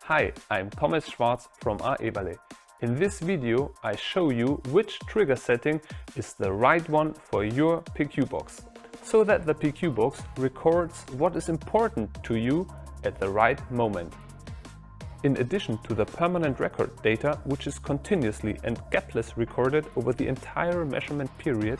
Hi, I'm Thomas Schwarz from Eberle. In this video I show you which trigger setting is the right one for your PQ box, so that the PQ box records what is important to you at the right moment. In addition to the permanent record data, which is continuously and gapless recorded over the entire measurement period,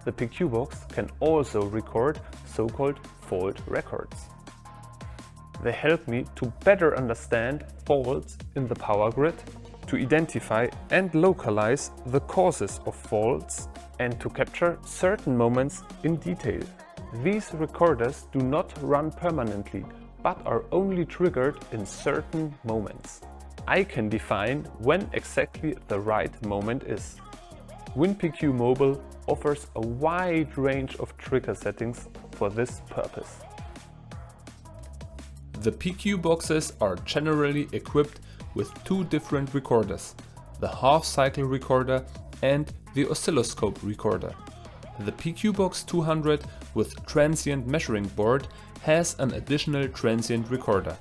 the PQ box can also record so-called fault records. They help me to better understand faults in the power grid, to identify and localize the causes of faults, and to capture certain moments in detail. These recorders do not run permanently, but are only triggered in certain moments. I can define when exactly the right moment is. WinPQ offers a wide range of trigger settings for this purpose. The PQ boxes are generally equipped with two different recorders, the half-cycle recorder and the oscilloscope recorder. The PQ Box 200 with transient measuring board has an additional transient recorder,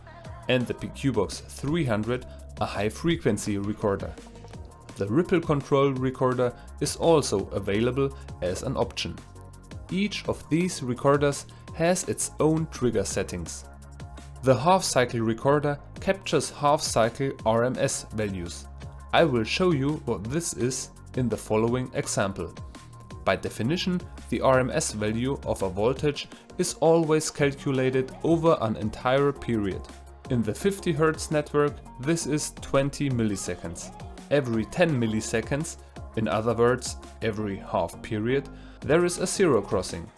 and the PQ Box 300 a high-frequency recorder. The ripple control recorder is also available as an option. Each of these recorders has its own trigger settings. The half-cycle recorder captures half-cycle RMS values. I will show you what this is in the following example. By definition, the RMS value of a voltage is always calculated over an entire period. In the 50 Hz network, this is 20 milliseconds. Every 10 milliseconds, in other words, every half period, there is a zero crossing.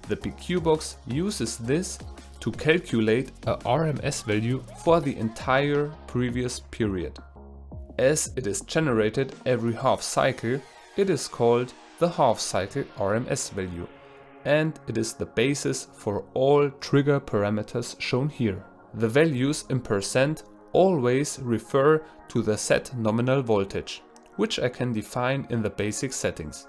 The PQ box uses this to calculate a RMS value for the entire previous period. As it is generated every half cycle, it is called the half cycle RMS value, and it is the basis for all trigger parameters shown here. The values in percent always refer to the set nominal voltage, which I can define in the basic settings.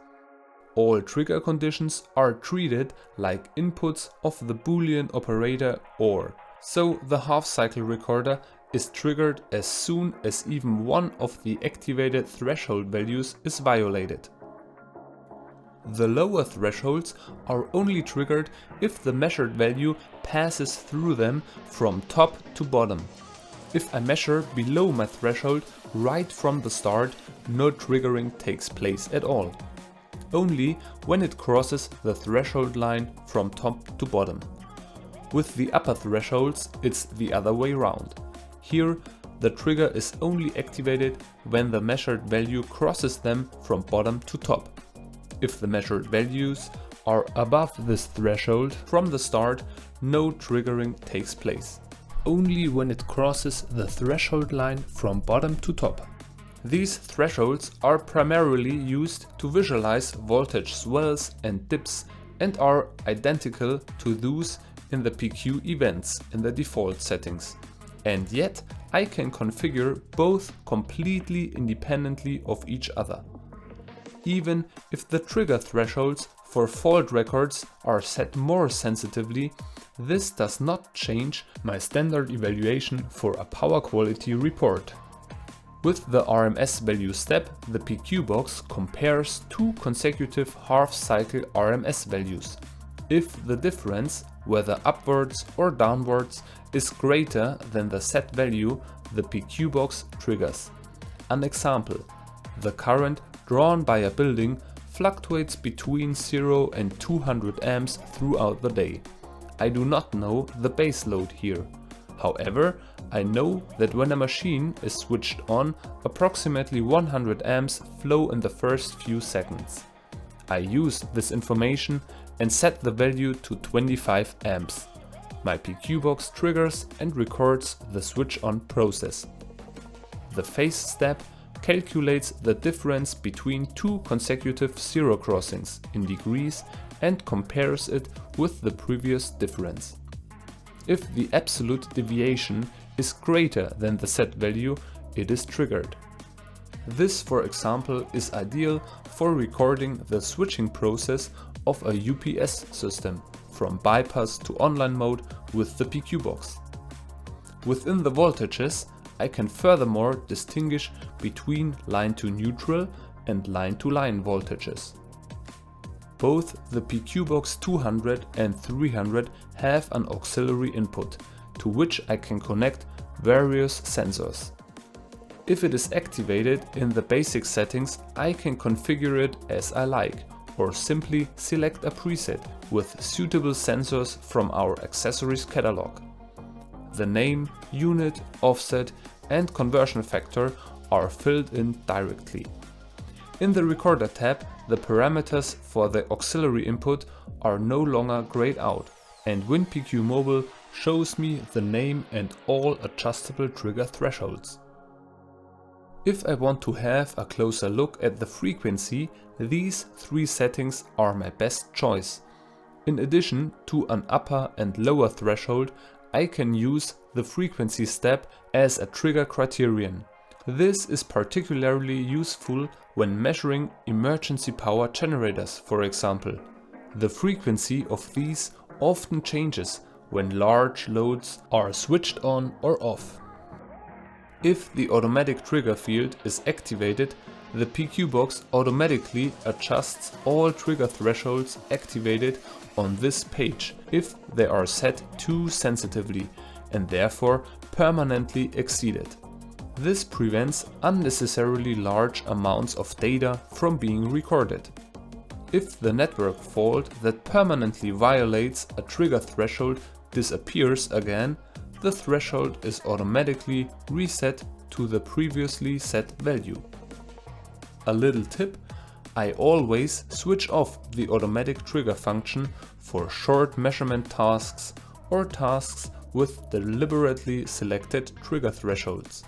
All trigger conditions are treated like inputs of the Boolean operator OR, so the half-cycle recorder is triggered as soon as even one of the activated threshold values is violated. The lower thresholds are only triggered if the measured value passes through them from top to bottom. If I measure below my threshold right from the start, no triggering takes place at all. Only when it crosses the threshold line from top to bottom. With the upper thresholds, it's the other way round. Here, the trigger is only activated when the measured value crosses them from bottom to top. If the measured values are above this threshold from the start, no triggering takes place. Only when it crosses the threshold line from bottom to top. These thresholds are primarily used to visualize voltage swells and dips and are identical to those in the PQ events in the default settings. And yet I can configure both completely independently of each other. Even if the trigger thresholds for fault records are set more sensitively, this does not change my standard evaluation for a power quality report. With the RMS value step, the PQ box compares two consecutive half-cycle RMS values. If the difference, whether upwards or downwards, is greater than the set value, the PQ box triggers. An example: the current drawn by a building fluctuates between 0 and 200 amps throughout the day. I do not know the base load here. However, I know that when a machine is switched on, approximately 100 amps flow in the first few seconds. I use this information and set the value to 25 amps. My PQ box triggers and records the switch on process. The phase step calculates the difference between two consecutive zero crossings in degrees and compares it with the previous difference. If the absolute deviation is greater than the set value, it is triggered. This, for example, is ideal for recording the switching process of a UPS system from bypass to online mode with the PQ box. Within the voltages, I can furthermore distinguish between line to neutral and line to line voltages. Both the PQBox 200 and 300 have an auxiliary input, to which I can connect various sensors. If it is activated in the basic settings, I can configure it as I like, or simply select a preset with suitable sensors from our accessories catalog. The name, unit, offset and conversion factor are filled in directly. In the Recorder tab, the parameters for the auxiliary input are no longer grayed out, and WinPQ shows me the name and all adjustable trigger thresholds. If I want to have a closer look at the frequency, these three settings are my best choice. In addition to an upper and lower threshold, I can use the frequency step as a trigger criterion. This is particularly useful when measuring emergency power generators, for example. The frequency of these often changes when large loads are switched on or off. If the automatic trigger field is activated, the PQBox automatically adjusts all trigger thresholds activated on this page if they are set too sensitively and therefore permanently exceeded. This prevents unnecessarily large amounts of data from being recorded. If the network fault that permanently violates a trigger threshold disappears again, the threshold is automatically reset to the previously set value. A little tip: I always switch off the automatic trigger function for short measurement tasks or tasks with deliberately selected trigger thresholds.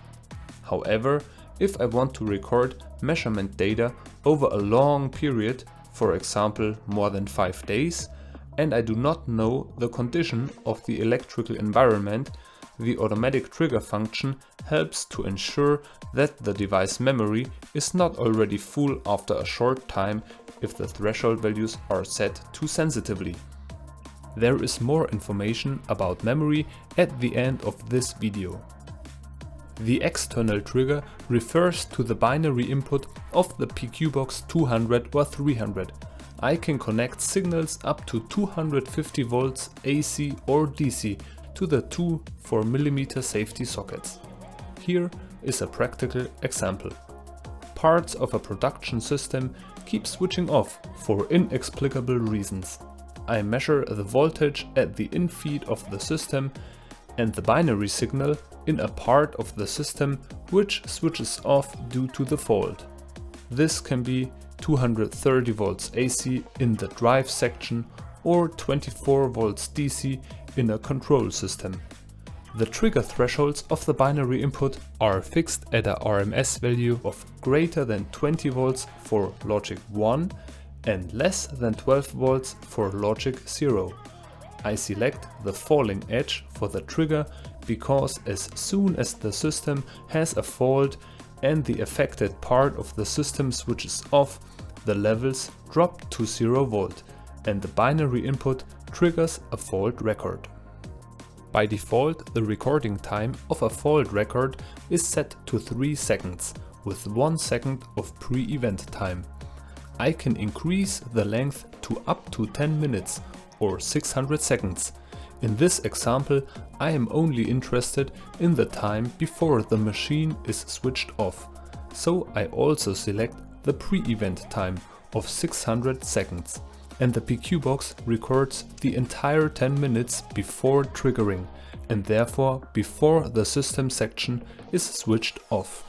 However, if I want to record measurement data over a long period, for example more than 5 days, and I do not know the condition of the electrical environment, the automatic trigger function helps to ensure that the device memory is not already full after a short time if the threshold values are set too sensitively. There is more information about memory at the end of this video. The external trigger refers to the binary input of the PQBox 200 or 300. I can connect signals up to 250 volts AC or DC to the two 4mm safety sockets. Here is a practical example. Parts of a production system keep switching off for inexplicable reasons. I measure the voltage at the in-feed of the system and the binary signal in a part of the system which switches off due to the fault. This can be 230 volts AC in the drive section or 24 volts DC in a control system. The trigger thresholds of the binary input are fixed at a RMS value of greater than 20 volts for logic 1 and less than 12 volts for logic 0. I select the falling edge for the trigger because as soon as the system has a fault and the affected part of the system switches off, the levels drop to 0 volt and the binary input triggers a fault record. By default, the recording time of a fault record is set to 3 seconds with 1 second of pre-event time. I can increase the length to up to 10 minutes or 600 seconds. In this example, I am only interested in the time before the machine is switched off, so I also select the pre-event time of 600 seconds. And the PQBox records the entire 10 minutes before triggering and therefore before the system section is switched off.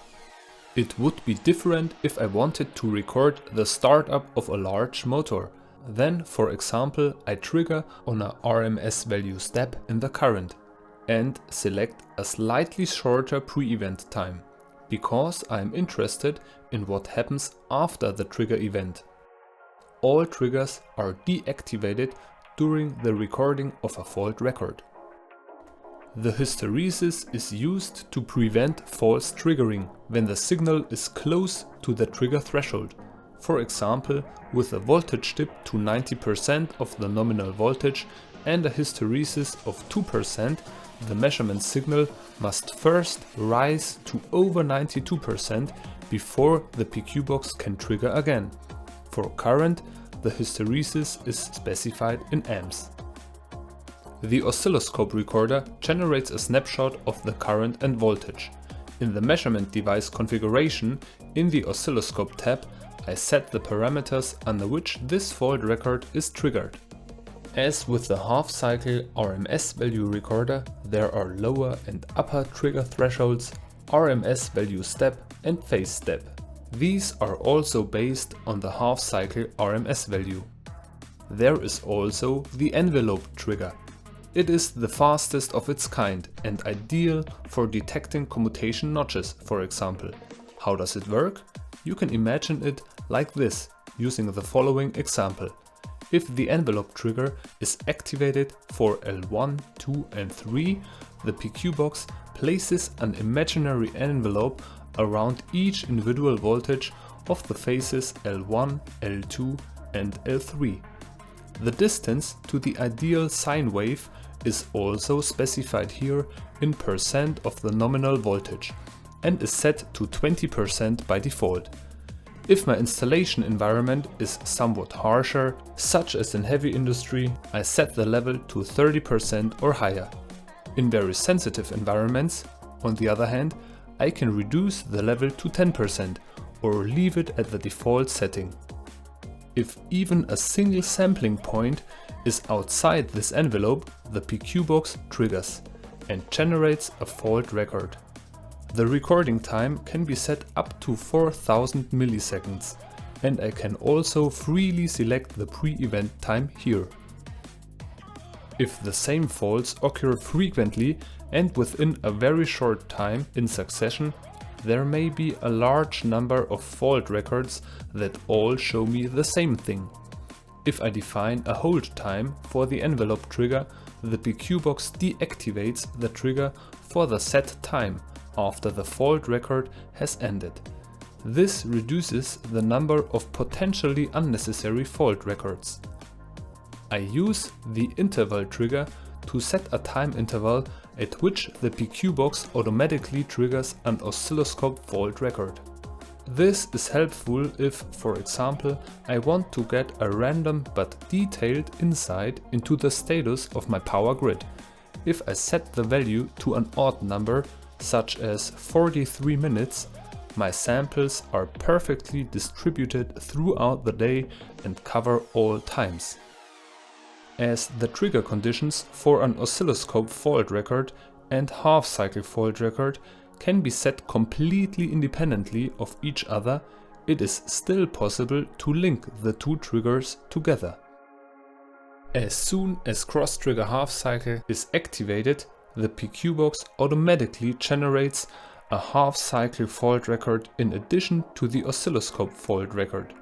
It would be different if I wanted to record the startup of a large motor. Then, for example, I trigger on a RMS value step in the current and select a slightly shorter pre-event time, because I am interested in what happens after the trigger event. All triggers are deactivated during the recording of a fault record. The hysteresis is used to prevent false triggering when the signal is close to the trigger threshold. For example, with a voltage dip to 90% of the nominal voltage and a hysteresis of 2%, the measurement signal must first rise to over 92% before the PQ box can trigger again. For current, the hysteresis is specified in amps. The oscilloscope recorder generates a snapshot of the current and voltage. In the measurement device configuration, in the Oscilloscope tab, I set the parameters under which this fault record is triggered. As with the half-cycle RMS value recorder, there are lower and upper trigger thresholds, RMS value step and phase step. These are also based on the half-cycle RMS value. There is also the envelope trigger. It is the fastest of its kind and ideal for detecting commutation notches, for example. How does it work? You can imagine it like this, using the following example. If the envelope trigger is activated for L1, 2 and 3, the PQ box places an imaginary envelope around each individual voltage of the phases L1, L2 and L3. The distance to the ideal sine wave is also specified here in % of the nominal voltage and is set to 20% by default. If my installation environment is somewhat harsher, such as in heavy industry, I set the level to 30% or higher. In very sensitive environments, on the other hand, I can reduce the level to 10% or leave it at the default setting. If even a single sampling point is outside this envelope, the PQ box triggers and generates a fault record. The recording time can be set up to 4000 milliseconds, and I can also freely select the pre-event time here. If the same faults occur frequently and within a very short time in succession, there may be a large number of fault records that all show me the same thing. If I define a hold time for the envelope trigger, the PQ box deactivates the trigger for the set time after the fault record has ended. This reduces the number of potentially unnecessary fault records. I use the interval trigger to set a time interval at which the PQ box automatically triggers an oscilloscope fault record. This is helpful if, for example, I want to get a random but detailed insight into the status of my power grid. If I set the value to an odd number, such as 43 minutes, my samples are perfectly distributed throughout the day and cover all times. As the trigger conditions for an oscilloscope fault record and half-cycle fault record can be set completely independently of each other, it is still possible to link the two triggers together. As soon as cross-trigger half-cycle is activated, the PQ box automatically generates a half-cycle fault record in addition to the oscilloscope fault record.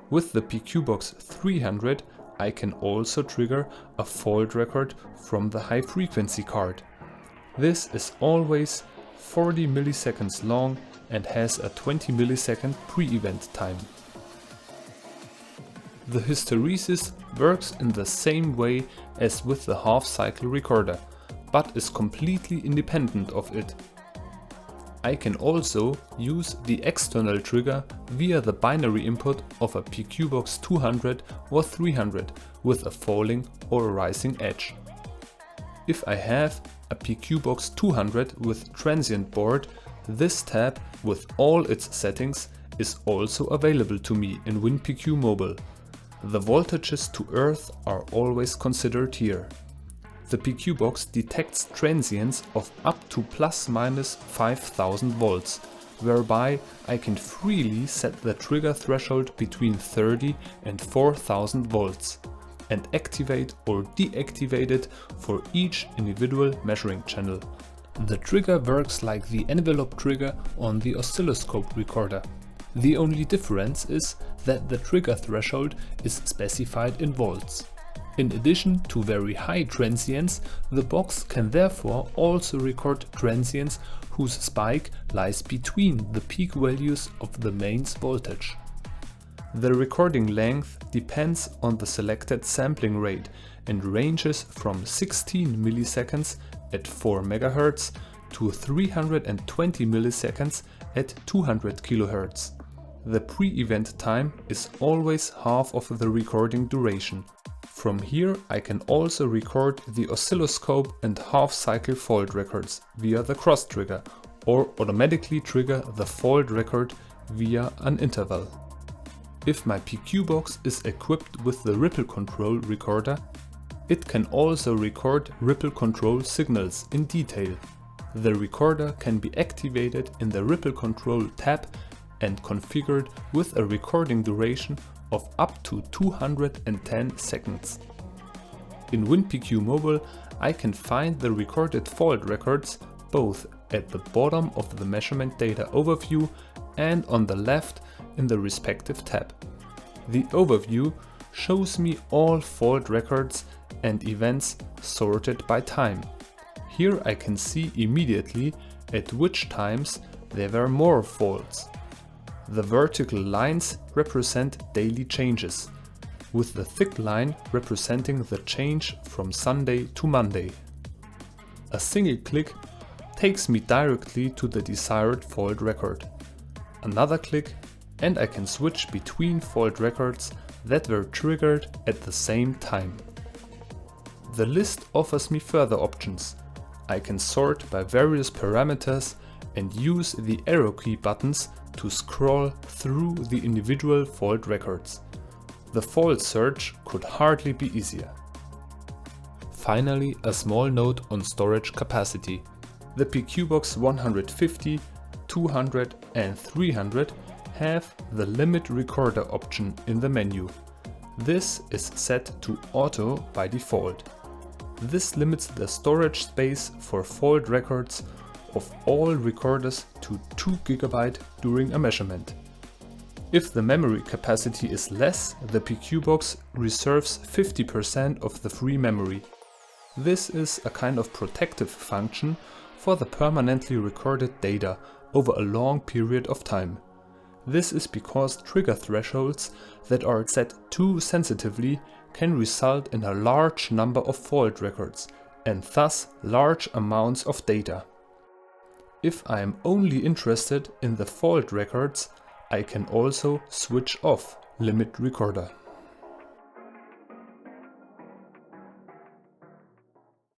With the PQ box 300, I can also trigger a fault record from the high-frequency card. This is always 40 milliseconds long and has a 20 millisecond pre-event time. The hysteresis works in the same way as with the half-cycle recorder, but is completely independent of it. I can also use the external trigger via the binary input of a PQ box 200 or 300 with a falling or rising edge. If I have a PQ box 200 with transient board, this tab with all its settings is also available to me in WinPQ The voltages to earth are always considered here. The PQ box detects transients of up to ± 5000 volts, whereby I can freely set the trigger threshold between 30 and 4000 volts and activate or deactivate it for each individual measuring channel. The trigger works like the envelope trigger on the oscilloscope recorder. The only difference is that the trigger threshold is specified in volts. In addition to very high transients, the box can therefore also record transients whose spike lies between the peak values of the mains voltage. The recording length depends on the selected sampling rate and ranges from 16 milliseconds at 4 MHz to 320 milliseconds at 200 kHz. The pre-event time is always half of the recording duration. From here I can also record the oscilloscope and half-cycle fault records via the cross trigger, or automatically trigger the fault record via an interval. If my PQ box is equipped with the ripple control recorder, it can also record ripple control signals in detail. The recorder can be activated in the ripple control tab and configured with a recording duration of up to 210 seconds. In WinPQ I can find the recorded fault records both at the bottom of the measurement data overview and on the left in the respective tab. The overview shows me all fault records and events sorted by time. Here I can see immediately at which times there were more faults. The vertical lines represent daily changes, with the thick line representing the change from Sunday to Monday. A single click takes me directly to the desired fault record. Another click and I can switch between fault records that were triggered at the same time. The list offers me further options. I can sort by various parameters and use the arrow key buttons to scroll through the individual fault records. The fault search could hardly be easier. Finally, a small note on storage capacity. The PQBox 150, 200 and 300 have the limit recorder option in the menu. This is set to auto by default. This limits the storage space for fault records of all recorders to 2 GB during a measurement. If the memory capacity is less, the PQBox reserves 50% of the free memory. This is a kind of protective function for the permanently recorded data over a long period of time. This is because trigger thresholds that are set too sensitively can result in a large number of fault records and thus large amounts of data. If I am only interested in the fault records, I can also switch off Limit Recorder.